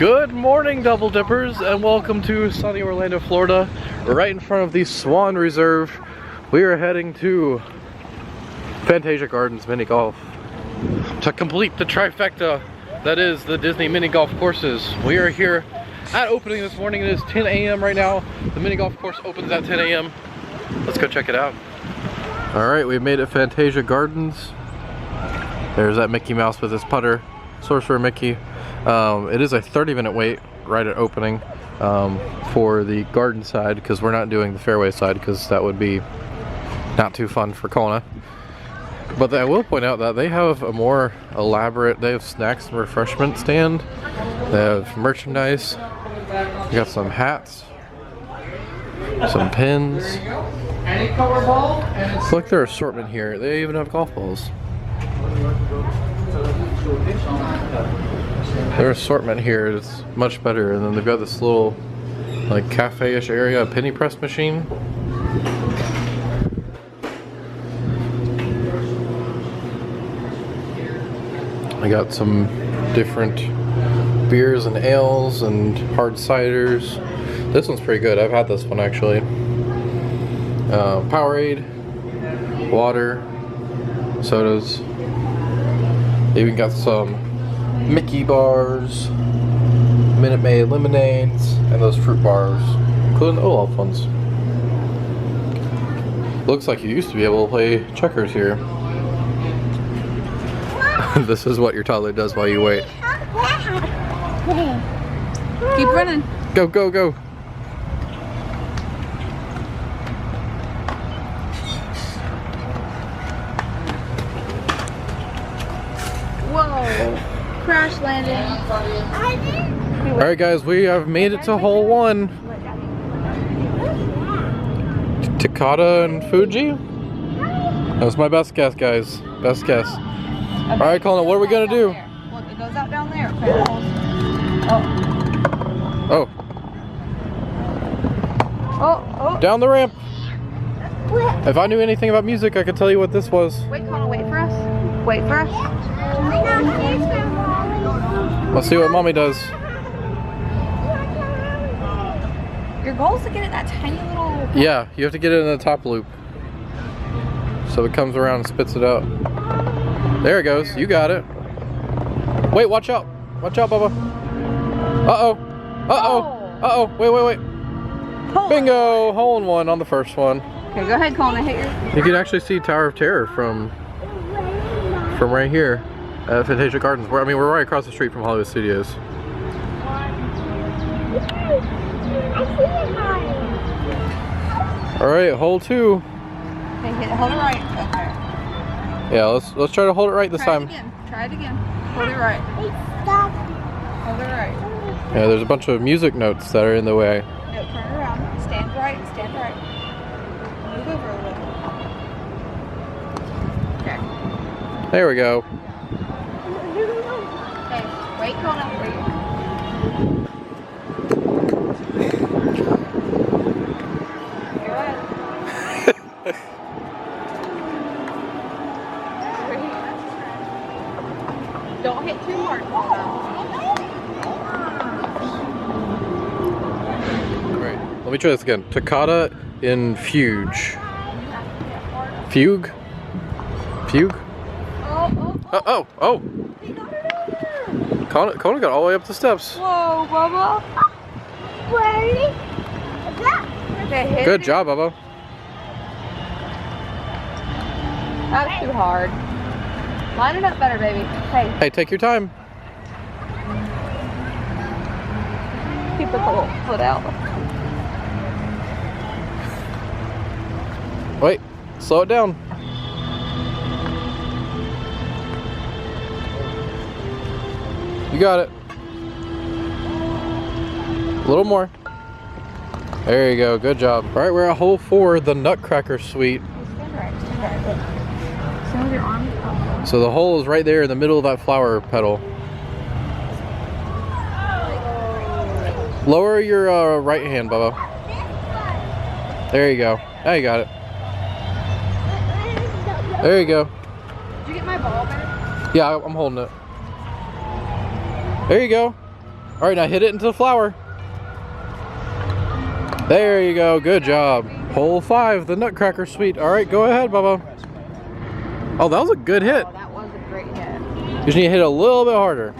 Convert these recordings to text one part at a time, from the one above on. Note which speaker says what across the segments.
Speaker 1: Good morning, Double Dippers, and welcome to sunny Orlando, Florida. Right in front of the Swan Reserve, we are heading to Fantasia Gardens Mini Golf to complete the trifecta that is the Disney mini golf courses. We are here at opening this morning. It is 10 a.m. right now. The mini golf course opens at 10 a.m. Let's go check it out. Alright, we've made it Fantasia Gardens. There's that Mickey Mouse with his putter, Sorcerer Mickey. It is a 30-minute wait right at opening for the garden side, because we're not doing the fairway side because that would be not too fun for Kona. But I will point out that they have a more elaborate, they have snacks and refreshment stand. They have merchandise. We got some hats, some pins. Look, their assortment here. They even have golf balls. Their assortment here is much better, and then they've got this little like cafe-ish area, a penny press machine. I got some different beers and ales and hard ciders. This one's pretty good. I've had this one actually. Powerade, water, sodas. Even got some Mickey bars, Minute Maid lemonades, and those fruit bars, including the Olaf ones. Looks like you used to be able to play checkers here. This is what your toddler does while you wait.
Speaker 2: Keep running.
Speaker 1: Go, go, go.
Speaker 2: Whoa. Crash landing.
Speaker 1: Alright guys, we have made it to hole 1. Takata and Fuji? That was my best guess, guys. Best guess. Alright, Colin, what are we gonna do?
Speaker 2: Look, it goes out down there.
Speaker 1: Oh.
Speaker 2: Oh.
Speaker 1: Down the ramp. If I knew anything about music, I could tell you what this was.
Speaker 2: Wait, Colin, wait for us. Wait for us.
Speaker 1: Let's see what Mommy does.
Speaker 2: Your goal is to get it that tiny little...
Speaker 1: Yeah, you have to get it in the top loop. So it comes around and spits it out. There it goes. You got it. Wait, watch out. Watch out, Bubba. Uh-oh. Uh-oh. Uh-oh. Wait. Bingo! Hole in 1 on the first one.
Speaker 2: Okay, go ahead, Colin. Hit your...
Speaker 1: You can actually see Tower of Terror from right here at Fantasia Gardens. We're right across the street from Hollywood Studios. Alright, hole 2.
Speaker 2: Okay, hold it right. Okay.
Speaker 1: Yeah, let's try to hold it right this time.
Speaker 2: Try it again. Hold it right. Hold it right.
Speaker 1: Yeah, there's a bunch of music notes that are in the way.
Speaker 2: No, turn around. Stand right. Stand right. Move over a little. Okay.
Speaker 1: There we go.
Speaker 2: Okay, wait, hold on for you. Go ahead. Don't hit too hard,
Speaker 1: Alright, let me try this again. Toccata in Fugue. Fugue? Fugue? Oh!
Speaker 2: He got it over.
Speaker 1: Kona got all the way up the steps.
Speaker 2: Whoa, Bubba. Okay, hit
Speaker 1: Good
Speaker 2: it.
Speaker 1: job, Bubba.
Speaker 2: That's too hard. Line it up better, baby.
Speaker 1: Hey, take your time.
Speaker 2: Keep the foot out.
Speaker 1: Wait, slow it down. You got it. A little more. There you go, good job. All right, we're at hole 4, the Nutcracker Suite.
Speaker 2: Stand right. Stand with your arms up.
Speaker 1: So the hole is right there in the middle of that flower petal. Lower your right hand, Bubba. There you go. Now you got it. There you go.
Speaker 2: Did you get my ball, babe?
Speaker 1: Yeah, I'm holding it. There you go. All right, now hit it into the flower. There you go. Good job. Hole 5, the Nutcracker Suite. All right, go ahead, Bubba. Oh, that was a good hit.
Speaker 2: Oh, that was a great hit.
Speaker 1: You just need to hit it a little bit harder.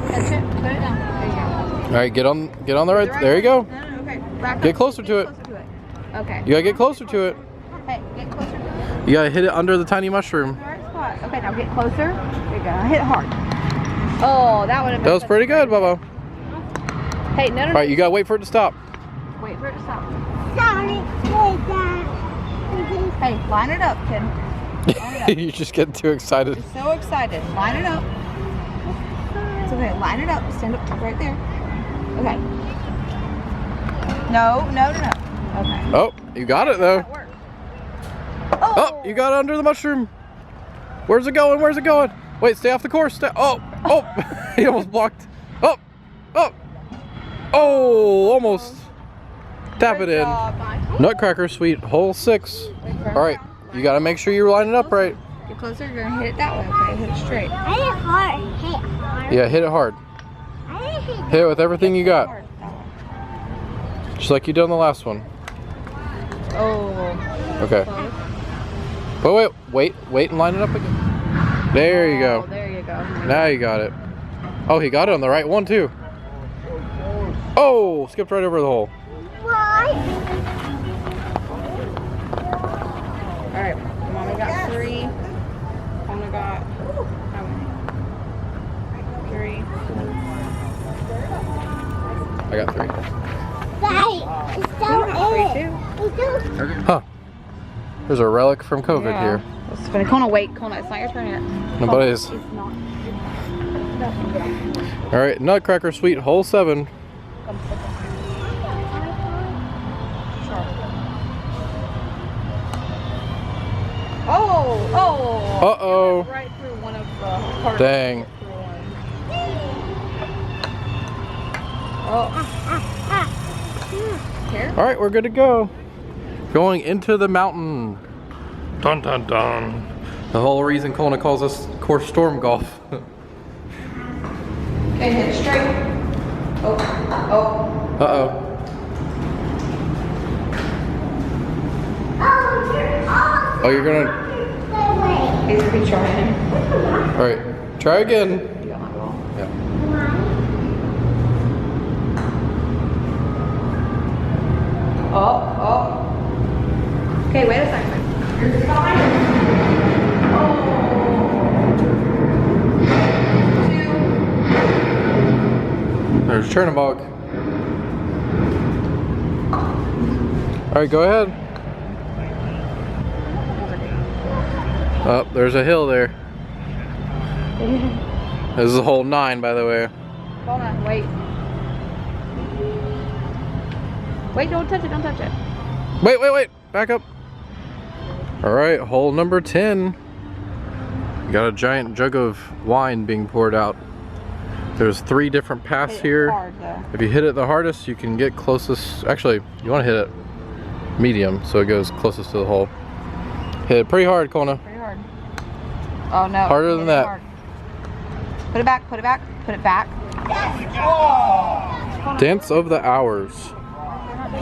Speaker 2: Catch it. Put it down. There you go.
Speaker 1: All right, get on the right. There you go.
Speaker 2: No, okay. Back
Speaker 1: Get
Speaker 2: up.
Speaker 1: closer to it.
Speaker 2: Closer to it. Okay.
Speaker 1: You gotta get closer to it.
Speaker 2: Hey, get closer to it.
Speaker 1: You gotta hit it under the tiny mushroom.
Speaker 2: Right spot. Okay, now get closer. There you go. Hit it hard. Oh, that would have been.
Speaker 1: That was pretty good, Bubba.
Speaker 2: Hey, no.
Speaker 1: All right, you gotta wait for it to stop.
Speaker 2: Wait for it to stop. Hey, line it up, kid. Line it up.
Speaker 1: You just get too excited.
Speaker 2: You're so excited. Line it up. It's okay. Line it up. Stand up right there. Okay. No. Okay.
Speaker 1: Oh, you got it though.
Speaker 2: That worked.
Speaker 1: Oh, you got it under the mushroom. Where's it going? Where's it going? Wait, stay off the course. Oh. He almost blocked. Oh. Oh, almost. Tap it in. Nutcracker Suite, hole 6. All right, you gotta make sure you line it up right.
Speaker 2: Get closer. You're gonna hit it that way. Okay, hit it straight.
Speaker 3: I hit hard.
Speaker 1: Yeah, hit it hard. Hit it with everything you got,
Speaker 2: Hard, that way.
Speaker 1: just like you did on the last one.
Speaker 2: Oh.
Speaker 1: Okay. But wait and line it up again. There you go.
Speaker 2: There you go.
Speaker 1: Now you got it. Oh, he got it on the right one too. Oh, skipped right over the hole.
Speaker 3: Why?
Speaker 2: All right. Mommy got 3. Mama got how many? 3.
Speaker 1: I got 3.
Speaker 3: Daddy, it's still
Speaker 2: You got 3
Speaker 3: in.
Speaker 2: too.
Speaker 3: It's still
Speaker 1: Huh. There's a relic from COVID here.
Speaker 2: That's funny. Kona, wait. Kona, it's not your turn yet.
Speaker 1: Nobody's.
Speaker 2: It's not.
Speaker 1: All right, Nutcracker Suite, hole 7.
Speaker 2: Oh!
Speaker 1: Uh-oh.
Speaker 2: Right through one of the parts.
Speaker 1: Dang.
Speaker 2: Oh. Here?
Speaker 1: All right, we're good to go. Going into the mountain. Dun dun dun. The whole reason Kona calls this course storm golf.
Speaker 2: Okay, hit it straight. Oh.
Speaker 1: Uh-oh. Oh, you're gonna...
Speaker 2: He's gonna be trying.
Speaker 1: All right, try again.
Speaker 2: You got my ball.
Speaker 1: Yeah.
Speaker 2: Oh. Okay, wait a second. You're fine. Oh. 2.
Speaker 1: There's Chernobog. All right, go ahead. Oh, there's a hill there. This is hole 9, by the way.
Speaker 2: Hold on, wait. Wait, don't touch it, don't touch it.
Speaker 1: Wait. Back up. All right, hole number 10. You got a giant jug of wine being poured out. There's 3 different paths
Speaker 2: Hit it
Speaker 1: here.
Speaker 2: hard, though.
Speaker 1: If you hit it the hardest, you can get closest. Actually, you want to hit it medium so it goes closest to the hole. Hit it pretty hard, Kona.
Speaker 2: Pretty hard. Oh no.
Speaker 1: Harder
Speaker 2: hit
Speaker 1: than
Speaker 2: it
Speaker 1: that.
Speaker 2: hard. Put it back.
Speaker 1: Dance of the Hours.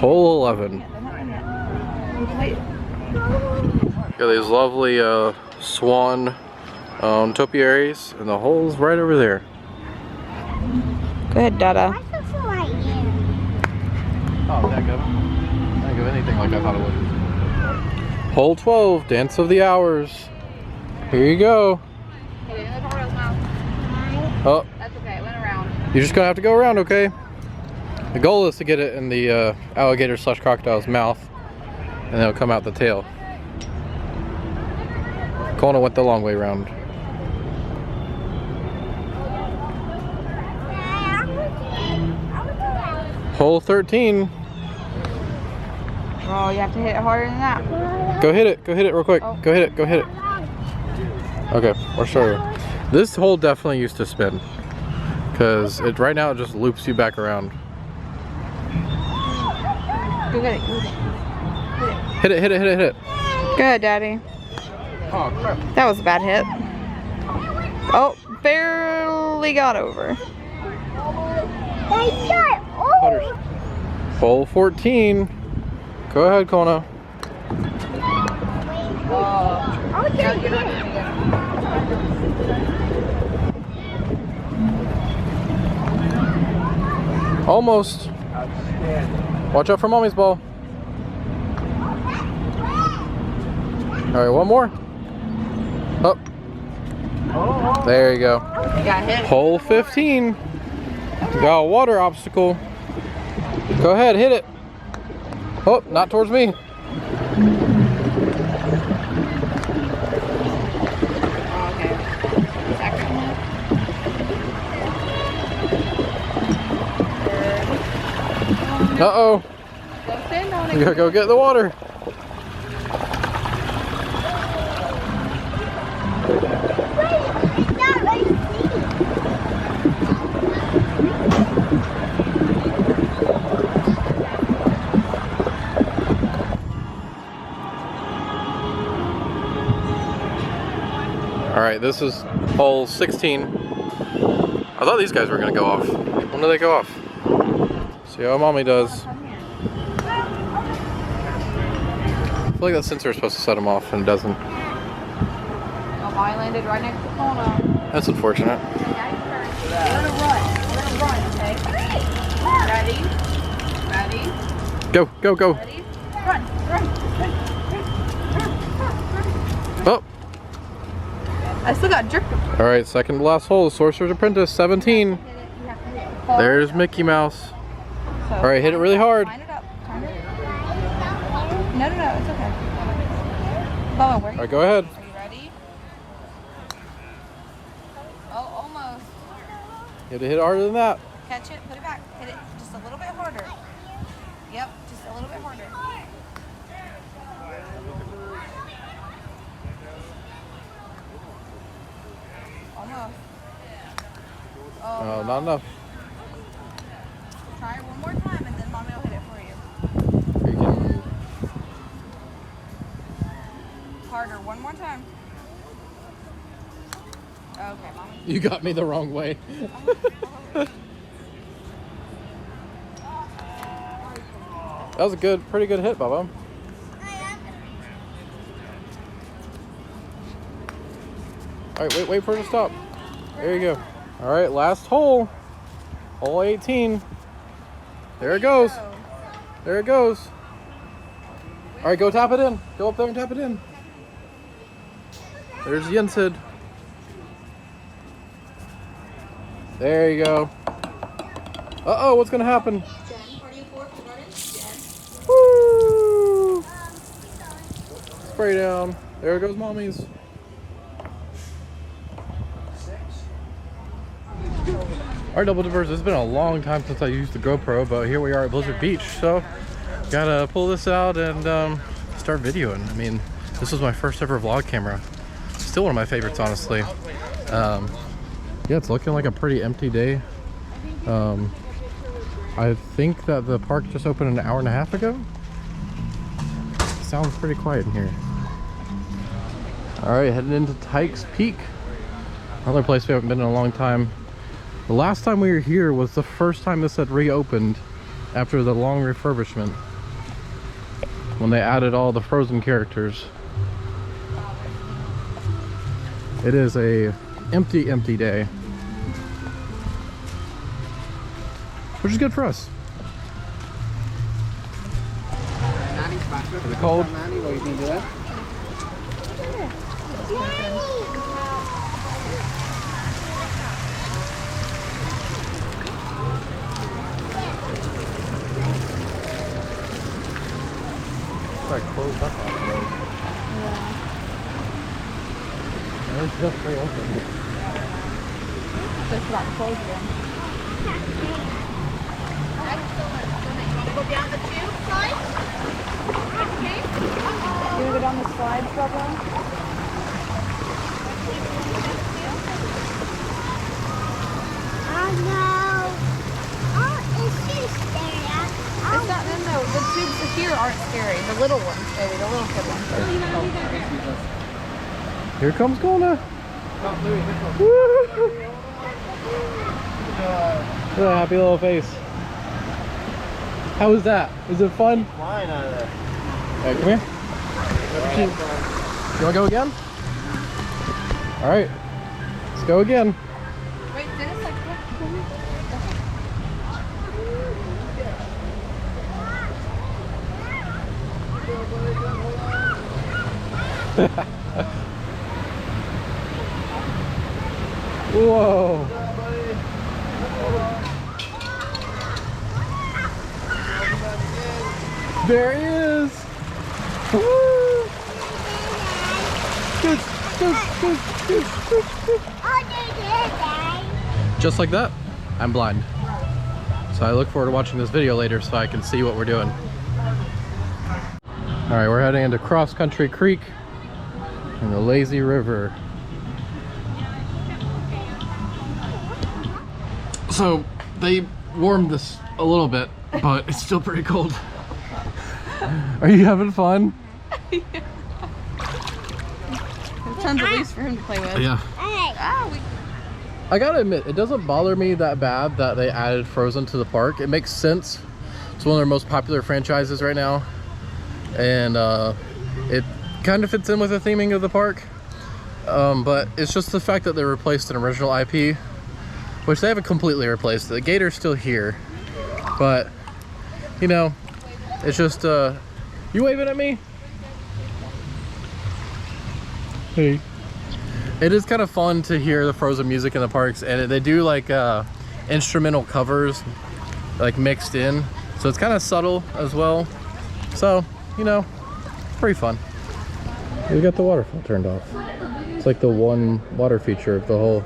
Speaker 1: Hole 11.
Speaker 2: Wait.
Speaker 1: Got these lovely swan topiaries, and the hole's right over there.
Speaker 2: Go ahead, Dada.
Speaker 3: Why does it feel like you?
Speaker 1: Oh, that good. Didn't go anything like I thought it would. Hole 12, Dance of the Hours. Here you go. Oh,
Speaker 2: That's okay, it went around.
Speaker 1: you're just gonna have to go around, okay? The goal is to get it in the alligator/crocodile's mouth, and then it'll come out the tail. Kona went the long way around. Hole 13.
Speaker 2: Oh, you have to hit it harder than that.
Speaker 1: Go hit it real quick.
Speaker 2: Oh.
Speaker 1: Go hit it. Okay, we're starting. This hole definitely used to spin, because right now it just loops you back around.
Speaker 2: Go get it.
Speaker 1: Hit it.
Speaker 2: Good, Daddy.
Speaker 1: Oh crap.
Speaker 2: That was a bad hit. Oh, barely got over.
Speaker 3: They got
Speaker 1: Putters. Hole 14. Go ahead, Kona.
Speaker 3: Oh, yeah,
Speaker 1: Almost. Watch out for mommy's ball. All right, one more. Up. There you go.
Speaker 2: You got hit.
Speaker 1: Hole 15. You got a water obstacle. Go ahead, hit it. Oh, not towards me. Uh-oh. You gotta go get the water. Alright, this is hole 16. I thought these guys were gonna go off. When do they go off? See how mommy does. I feel like that sensor is supposed to set them off and it doesn't.
Speaker 2: Oh, I landed right next to Kona.
Speaker 1: That's unfortunate.
Speaker 2: Let it run, okay? Ready?
Speaker 1: Go, go, go.
Speaker 2: Ready? Run.
Speaker 1: Oh.
Speaker 2: I still got dripped.
Speaker 1: Alright, second to last hole, Sorcerer's Apprentice, 17. There's Mickey Mouse. Alright, hit it really hard.
Speaker 2: Line it up. No, it's okay. Bubba, where are you?
Speaker 1: Alright, go ahead.
Speaker 2: Are you ready? Oh, almost.
Speaker 1: You have to hit it harder than that.
Speaker 2: Catch it, put it back. Hit it just a little bit harder. Yep, just a little bit harder. Almost.
Speaker 1: Oh, not enough.
Speaker 2: Try it one more time and then mommy will hit it for you. Harder, one more time. Okay, mommy.
Speaker 1: You got me the wrong way. That was a pretty good hit, Bubba. Alright, wait for it to stop. There you go. Alright, last hole. Hole 18. There it goes. There it goes. Alright, go tap it in. Go up there and tap it in. There's Yensid. There you go. Uh-oh, what's gonna happen? Woo! Spray down. There goes mommy's. Alright, Double Dippers, it's been a long time since I used the GoPro, but here we are at Blizzard Beach, so gotta pull this out and start videoing. I mean, this was my first ever vlog camera. Still one of my favorites, honestly. Yeah, it's looking like a pretty empty day. I think that the park just opened an hour and a half ago. Sounds pretty quiet in here. Alright, heading into Tykes Peak. Another place we haven't been in a long time. The last time we were here was the first time this had reopened after the long refurbishment, when they added all the Frozen characters. It is a empty day, which is good for us. Is it cold? Closed up on the road. Yeah. It's just reopened.
Speaker 2: So it's not closed again.
Speaker 3: Go down the tube slide? Okay.
Speaker 2: You wanna go down the slides, Bubba?
Speaker 3: Oh no. Oh, it's just scary.
Speaker 2: It's not, no, the tubes here aren't scary. The little ones, baby, the little kid ones.
Speaker 1: Here comes Kona. Look at that happy little face. How was that? Was it fun?
Speaker 4: Flying out of there.
Speaker 1: Alright, come here. You wanna go again? Alright. Let's go again.
Speaker 2: Wait, Dennis, like,
Speaker 1: Whoa. There he is. Woo. Just like that, I'm blind. So I look forward to watching this video later so I can see what we're doing. All right, we're heading into Cross Country Creek and the Lazy River. So they warmed this a little bit, but it's still pretty cold. Are you having fun?
Speaker 2: tons of leaves for him to play with.
Speaker 1: Yeah. I gotta admit, it doesn't bother me that bad that they added Frozen to the park. It makes sense. It's one of their most popular franchises right now. And it kind of fits in with the theming of the park. But it's just the fact that they replaced an original IP, which they haven't completely replaced. The gator's still here. But, you know, it's just, you waving at me? Hey. It is kind of fun to hear the Frozen music in the parks, and they do like instrumental covers like mixed in, so it's kind of subtle as well. So, you know, pretty fun. We got the waterfall turned off. It's like the one water feature of the whole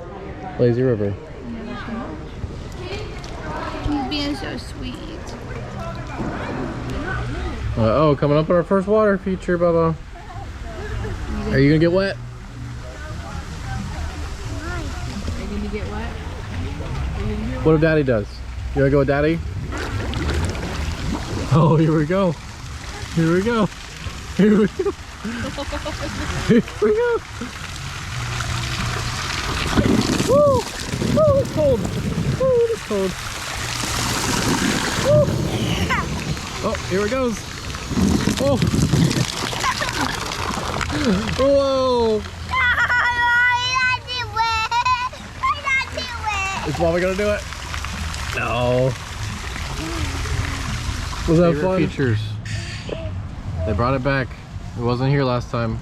Speaker 1: Lazy River.
Speaker 3: He's being so sweet.
Speaker 1: Oh, coming up on our first water feature, Bubba. Are you gonna get wet?
Speaker 2: Are you gonna get wet?
Speaker 1: What if Daddy does? You wanna go with Daddy? Oh, here we go. Here we go. Here we go. Here we go. Woo! Woo, it's cold. Woo, it's cold. Woo! Oh, here it goes. Oh. Whoa! Is Mama gonna do it? No. Was that fun? Features. They brought it back. It wasn't here last time.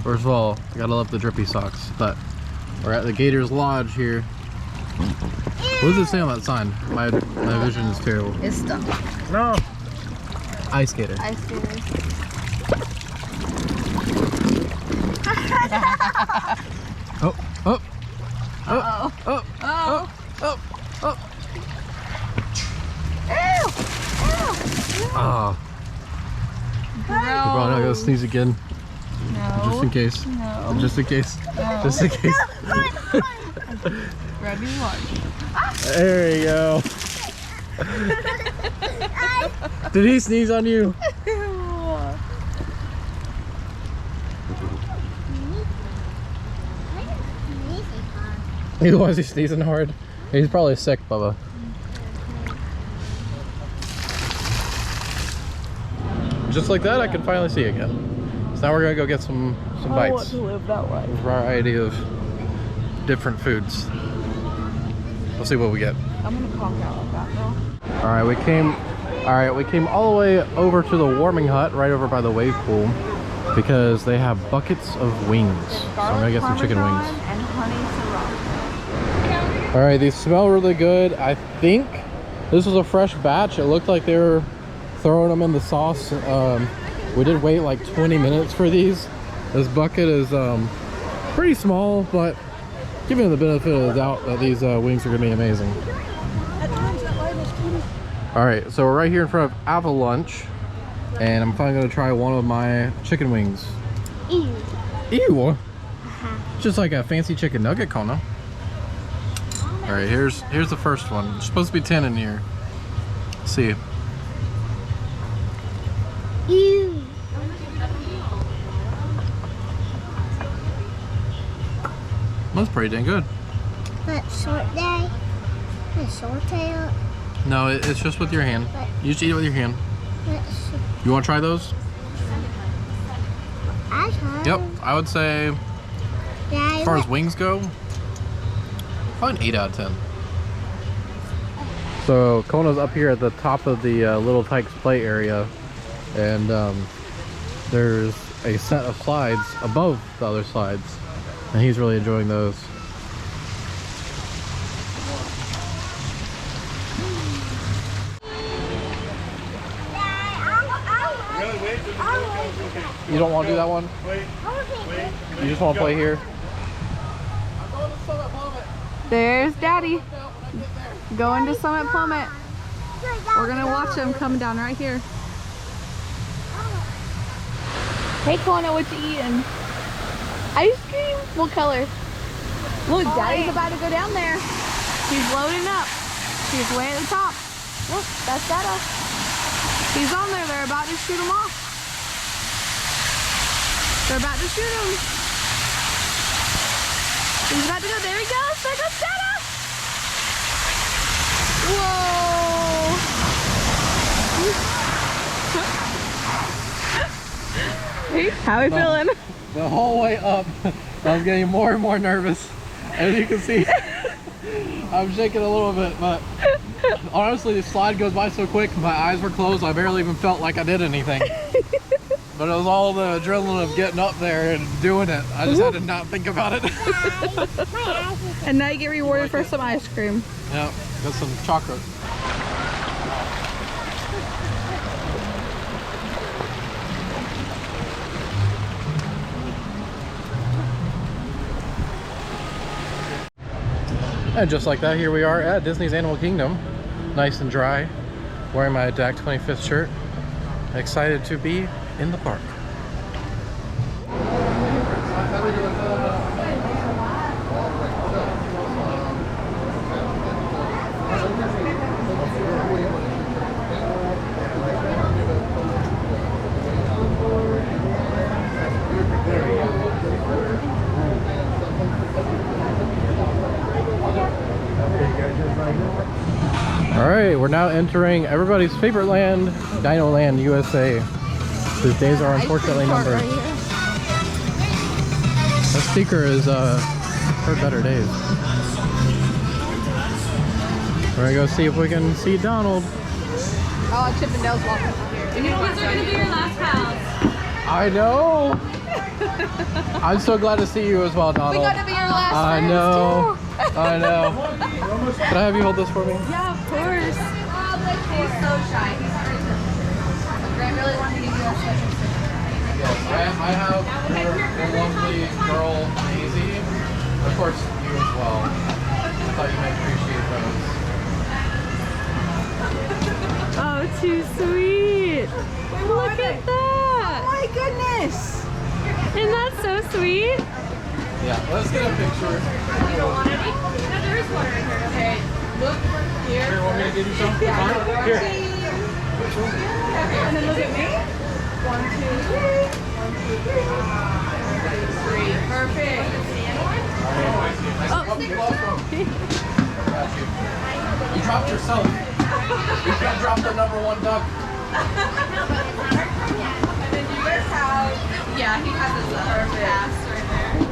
Speaker 1: First of all, I gotta love the drippy socks. But we're at the Gators Lodge here. What does it say on that sign? My vision is terrible.
Speaker 2: It's stuck.
Speaker 1: No. Ice skater.
Speaker 2: Ice skaters.
Speaker 1: Oh, oh, oh,
Speaker 2: Uh-oh.
Speaker 1: oh,
Speaker 2: Oh.
Speaker 1: oh, oh.
Speaker 2: Ew.
Speaker 1: Ah.
Speaker 2: No.
Speaker 1: We're not gonna sneeze again.
Speaker 2: No.
Speaker 1: Just in case.
Speaker 2: No.
Speaker 1: Just in case.
Speaker 2: No.
Speaker 1: Just in case.
Speaker 2: Grab your lunch.
Speaker 1: There you go. Did he sneeze on you? Why is he sneezing hard? He's probably sick, Bubba. Just like that, I can finally see again. So now we're gonna go get some bites.
Speaker 2: I want to live that way.
Speaker 1: A variety of different foods. We'll see what we get.
Speaker 2: I'm gonna conk out like that though.
Speaker 1: All right, we came all the way over to the warming hut right over by the wave pool because they have buckets of wings. So I'm gonna get some chicken wings.
Speaker 2: And honey sriracha.
Speaker 1: All right, these smell really good. I think this was a fresh batch. It looked like they were throwing them in the sauce. We did wait like 20 minutes for these. This bucket is pretty small, but giving the benefit of the doubt that these wings are gonna be amazing. All right, so we're right here in front of Avalanche, and I'm finally gonna try one of my chicken wings.
Speaker 3: Ew.
Speaker 1: Ew. Just like a fancy chicken nugget, Kona. All right, here's the first one. There's supposed to be 10 in here. Let's see. That's pretty dang good.
Speaker 3: But short day. The short tail.
Speaker 1: No, it's just with your hand. You just eat it with your hand. You want to try those?
Speaker 3: I try.
Speaker 1: Yep. I would say, as far as wings go, probably an 8 out of 10. So Kona's up here at the top of the Little Tykes play area, and there's a set of slides above the other slides, and he's really enjoying those. You don't want to do that one? You just want to play here?
Speaker 2: There's Daddy going to Summit Plummet. We're gonna watch him come down right here. Hey Kona, what you eating? Ice cream? What color? Look, Daddy's about to go down there. He's loading up. He's way at the top. Look, that's Dada. He's on there. They're about to shoot him off. They're about to shoot him. He's about to go. There he goes. There goes Dada. Whoa. How are we feeling?
Speaker 1: The whole way up, I was getting more and more nervous. As you can see, I'm shaking a little bit, but honestly, the slide goes by so quick, my eyes were closed, I barely even felt like I did anything. But it was all the adrenaline of getting up there and doing it. I just had to not think about it.
Speaker 2: And now you get rewarded for some ice cream.
Speaker 1: Yeah, got some chocolate. And just like that, here we are at Disney's Animal Kingdom. Nice and dry. Wearing my DAC 25th shirt. Excited to be in the park. Alright, we're now entering everybody's favorite land, Dino Land USA. These days are unfortunately numbered. That speaker is for better days. We're gonna go see if we can see Donald.
Speaker 2: Oh, Chip and Dale's walking here.
Speaker 4: You know, these are gonna be your last house.
Speaker 1: I know! I'm so glad to see you as well, Donald.
Speaker 2: We got to be your last
Speaker 1: I
Speaker 2: friends,
Speaker 1: know.
Speaker 2: too.
Speaker 1: I know. Can I have you hold this for me?
Speaker 2: Yeah, of course.
Speaker 4: He's so shy. He's Grant really wanted to give you a special sticker.
Speaker 1: Yes, I have your lovely girl, Daisy. Of course, you as well. I thought you might appreciate those.
Speaker 2: Oh, too sweet. Look at that. Oh my goodness. Isn't that so sweet?
Speaker 1: Yeah, let's get a picture.
Speaker 4: You don't want any? No, there is one right here. Okay, look here.
Speaker 1: Here, want me to give you some? Here.
Speaker 2: And then look at me. 1, 2, 3. 1, 2, 3. 3. Perfect.
Speaker 1: Oh. You dropped yourself. You can't drop the #1 duck.
Speaker 2: And then you guys have, yeah, he has his pass right there.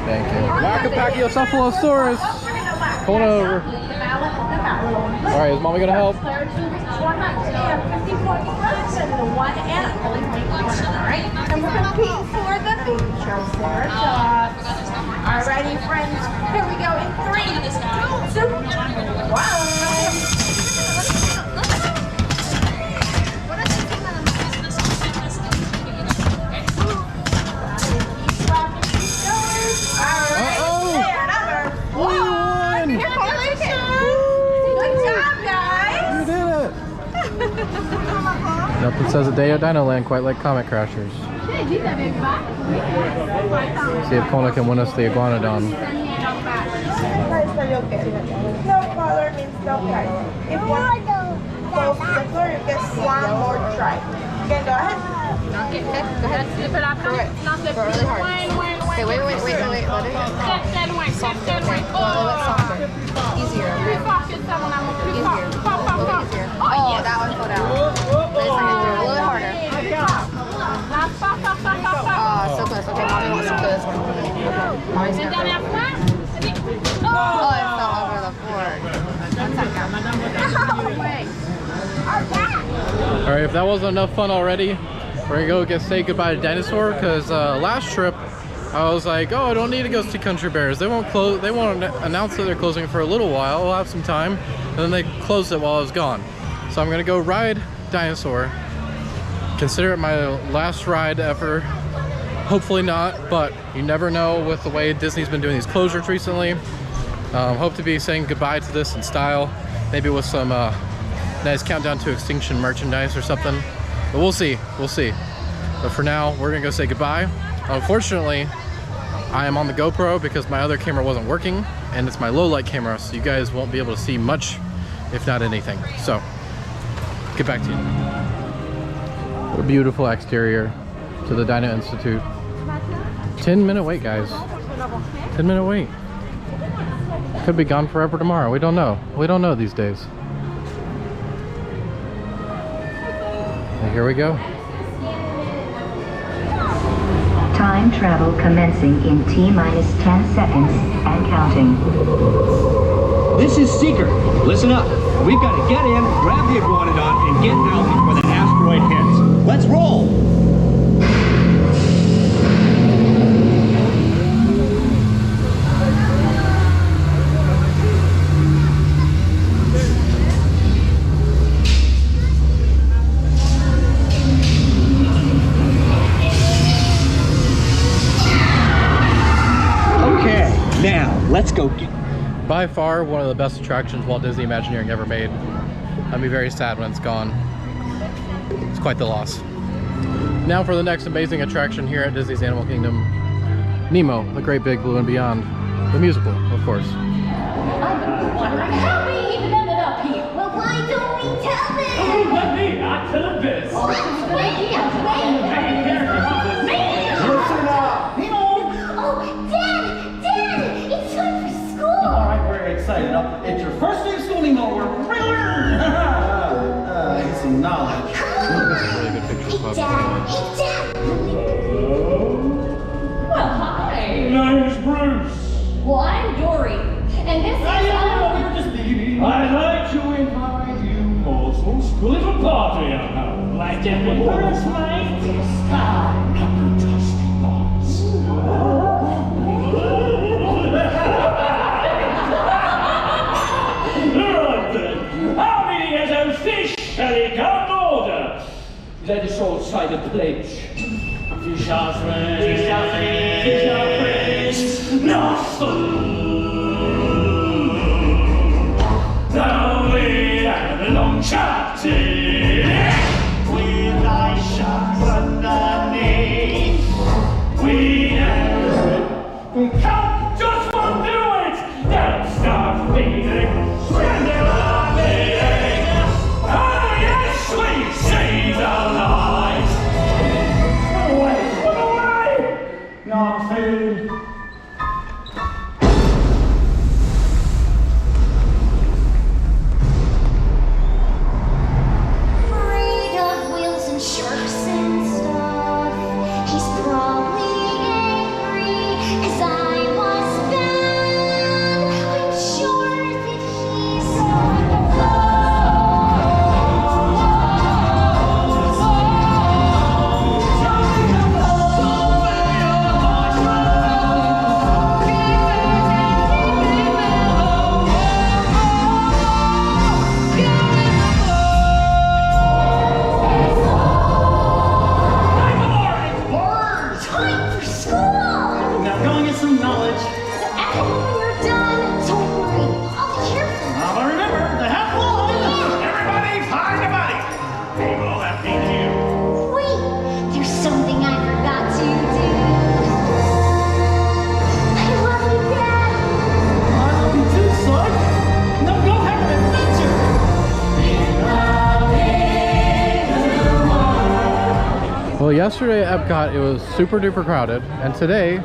Speaker 1: Thank you. Macapachycephalosaurus. Hold over. Alright, is mommy gonna help?
Speaker 5: And we're competing for the baby Triceratops. Alrighty, friends. Here we go in 3, 2, 1.
Speaker 1: Nothing says a day at Dino Land quite like Comet Crashers. See if Kona can win us the Iguanodon.
Speaker 5: No color means no price. If one falls to the floor, you get one more try. again. Go ahead.
Speaker 2: Knock it. Okay, go ahead.
Speaker 4: Flip it up.
Speaker 2: Throw it. Throw it really hard. Okay, wait. Let it hit. Softer. Okay, go a little bit softer. Easier. Okay. Easier. Oh, that one fell down. Wait a second. Do it a little bit harder. Oh, so close. Okay, mommy wants some close. Mommy's gonna throw it. Oh, it fell over the floor. 1 second.
Speaker 1: Alright, if that wasn't enough fun already, we're gonna go say goodbye to Dinosaur, because last trip I was like, oh, I don't need to go see Country Bears. They won't close. They won't announce that they're closing for a little while. We'll have some time, and then they closed it while I was gone. So I'm gonna go ride Dinosaur. Consider it my last ride ever. Hopefully not, but you never know with the way Disney's been doing these closures recently. Hope to be saying goodbye to this in style, maybe with some nice countdown to extinction merchandise or something. But we'll see. But for now, we're gonna go say goodbye. Unfortunately, I am on the GoPro because my other camera wasn't working, and it's my low light camera, so you guys won't be able to see much, if not anything. So, get back to you. What a beautiful exterior to the Dino Institute. 10-minute wait, guys. 10-minute wait. Could be gone forever tomorrow. We don't know. We don't know these days. And here we go.
Speaker 6: Time travel commencing in T-minus 10 seconds and counting.
Speaker 7: This is Seeker. Listen up. We've got to get in, grab the iguanodon, and get out before the asteroid hits. Let's roll! Okay, now let's go get...
Speaker 1: By far, one of the best attractions Walt Disney Imagineering ever made. I'd be very sad when it's gone. It's quite the loss. Now for the next amazing attraction here at Disney's Animal Kingdom. Nemo, the Great Big Blue and Beyond. The musical, of course.
Speaker 3: How we even ended up here? Well, why don't we tell them?
Speaker 8: Let me, I tell them this.
Speaker 3: Listen up! Oh, Dad! It's time for school!
Speaker 8: All right, very excited. It's your first day of school, Nemo. We're really get some knowledge.
Speaker 1: Really good picture
Speaker 3: Hey, Dad!
Speaker 4: Well, hi.
Speaker 8: Name's Bruce.
Speaker 4: Well, I'm Dory. And this is...
Speaker 8: We were just leaving. I'd like to invite you morsels to a little party at home. Like that one first night. Come touch the box. Right then. Our meeting has officially come to order. Let us all sign a pledge. Fish our friends. Fish our friends. Fish our friends. Not food. Now we have a long chatty. With thy sharks underneath. We have come just for do it. Don't start feeding. Stranded our meeting. Oh yes, we save our lives. Put away. Not food.
Speaker 3: Afraid of whales and sharks and stuff. He's probably angry, 'cause I was bad. I'm sure that
Speaker 1: Well, yesterday at Epcot it was super duper crowded, and today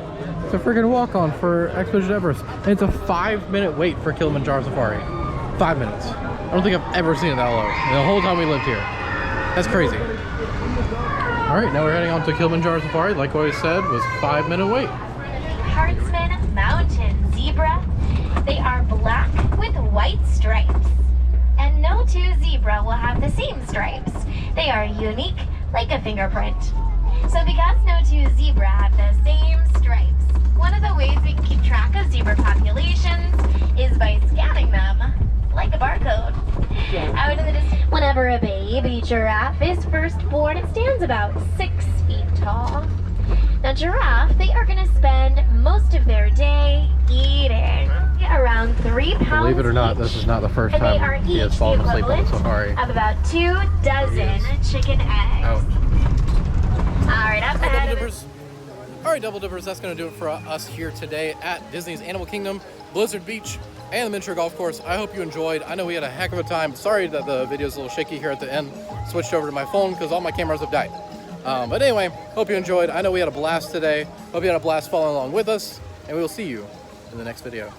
Speaker 1: it's a freaking walk-on for Expedition Everest. And it's a 5-minute wait for Kilimanjaro Safari. 5 minutes. I don't think I've ever seen it that low in the whole time we lived here. That's crazy. All right, now we're heading on to Kilimanjaro Safari. Like what I said, was a 5-minute wait.
Speaker 3: Herdsman Mountain Zebra. They are black with white stripes. And no two zebra will have the same stripes. They are unique like a fingerprint. So because no two zebra have the same stripes, one of the ways we can keep track of zebra populations is by scanning them like a barcode. Out in the distance, whenever a baby giraffe is first born, it stands about 6 feet tall. Now giraffe, they are going to spend most of their day eating. Around 3 pounds.
Speaker 1: Believe it or not,
Speaker 3: each,
Speaker 1: this is not the first
Speaker 3: and they are
Speaker 1: time he has
Speaker 3: each
Speaker 1: fallen
Speaker 3: the
Speaker 1: asleep on the
Speaker 3: equivalent
Speaker 1: safari.
Speaker 3: of about 2 dozen chicken eggs.
Speaker 1: Oh.
Speaker 3: All right, up ahead of
Speaker 1: Dippers. All right, Double Dippers, that's going to do it for us here today at Disney's Animal Kingdom, Blizzard Beach, and the Miniature Golf Course. I hope you enjoyed. I know we had a heck of a time. Sorry that the video's a little shaky here at the end. Switched over to my phone because all my cameras have died. But anyway, hope you enjoyed. I know we had a blast today. Hope you had a blast following along with us, and we will see you in the next video.